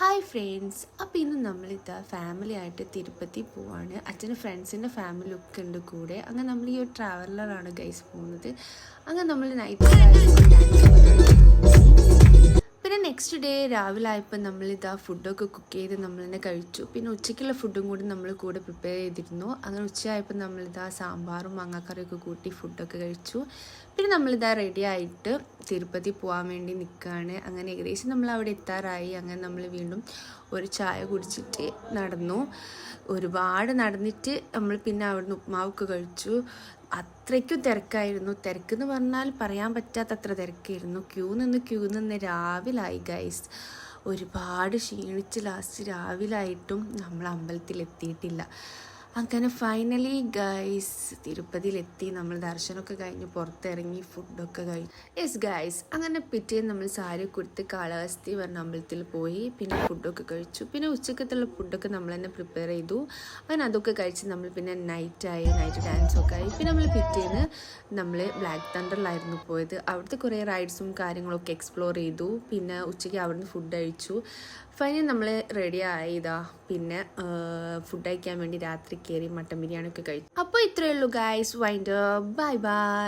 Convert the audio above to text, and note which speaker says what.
Speaker 1: Hi friends, അപ്പോൾ ഇന്ന് നമ്മളിതാ ഫാമിലി ആയിട്ട് തിരുപ്പതി പോവാണ്. അച്ഛൻ്റെ ഫ്രണ്ട്സിൻ്റെ ഫാമിലി ഒക്കെ ഉണ്ട് കൂടെ. അങ്ങനെ നമ്മൾ ഈ ഒരു ട്രാവലറാണ് ഗൈസ് പോകുന്നത്. അങ്ങനെ നമ്മൾ നൈറ്റ് പിന്നെ നെക്സ്റ്റ് ഡേ രാവിലെ ആയപ്പോൾ നമ്മളിതാ ഫുഡൊക്കെ കുക്ക് ചെയ്ത് നമ്മൾ തന്നെ കഴിച്ചു. പിന്നെ ഉച്ചയ്ക്കുള്ള ഫുഡും കൂടി നമ്മൾ കൂടെ പ്രിപ്പയർ ചെയ്തിരുന്നു. അങ്ങനെ ഉച്ചയായപ്പോൾ നമ്മളിതാ സാമ്പാറും മാങ്ങാക്കറിയൊക്കെ കൂട്ടി ഫുഡൊക്കെ കഴിച്ചു. പിന്നെ നമ്മളിതാ റെഡി ആയിട്ട് തിരുപ്പതി പോകാൻ വേണ്ടി നിൽക്കുകയാണ്. അങ്ങനെ ഏകദേശം നമ്മൾ അവിടെ എത്താറായി. അങ്ങനെ നമ്മൾ വീണ്ടും ഒരു ചായ കുടിച്ചിട്ട് നടന്നു. ഒരുപാട് നടന്നിട്ട് നമ്മൾ പിന്നെ അവിടുന്ന് ഉപ്മാവൊക്കെ കഴിച്ചു. അത്രയ്ക്കും തിരക്കായിരുന്നു. തിരക്കെന്ന് പറഞ്ഞാൽ പറയാൻ പറ്റാത്തത്ര തിരക്കായിരുന്നു. ക്യൂ നിന്ന് രാവിലായി ഗൈസ്. ഒരുപാട് ക്ഷീണിച്ച് ലാസ്റ്റ് രാവിലായിട്ടും നമ്മൾ അമ്പലത്തിലെത്തിയിട്ടില്ല. അങ്ങനെ ഫൈനലി ഗൈസ് തിരുപ്പതിയിലെത്തി. നമ്മൾ ദർശനമൊക്കെ കഴിഞ്ഞ് പുറത്തിറങ്ങി ഫുഡൊക്കെ കഴിച്ചു. യെസ് ഗൈസ്, അങ്ങനെ പിറ്റേന്ന് നമ്മൾ സാരി കൊടുത്ത് കാളഹസ്തി പറഞ്ഞ അമ്പലത്തിൽ പോയി. പിന്നെ ഫുഡൊക്കെ കഴിച്ചു. പിന്നെ ഉച്ചക്കത്തുള്ള ഫുഡൊക്കെ നമ്മൾ തന്നെ പ്രിപ്പയർ ചെയ്തു. അങ്ങനെ അതൊക്കെ കഴിച്ച് നമ്മൾ പിന്നെ നൈറ്റ് ഡാൻസൊക്കെ ആയി. പിന്നെ നമ്മൾ പിറ്റേന്ന് നമ്മൾ ബ്ലാക്ക് തണ്ടറിലായിരുന്നു പോയത്. അവിടുത്തെ കുറേ റൈഡ്സും കാര്യങ്ങളൊക്കെ എക്സ്പ്ലോർ ചെയ്തു. പിന്നെ ഉച്ചയ്ക്ക് അവിടുന്ന് ഫുഡ് കഴിച്ചു. ഫൈനൽ നമ്മൾ റെഡി ആയതാ. പിന്നെ ഫുഡ് കഴിക്കാൻ വേണ്ടി രാത്രി കയറി മട്ടൻ ബിരിയാണി ഒക്കെ കഴിച്ചു. അപ്പോൾ ഇത്രയേ ഉള്ളൂ guys. Wind up. Bye bye.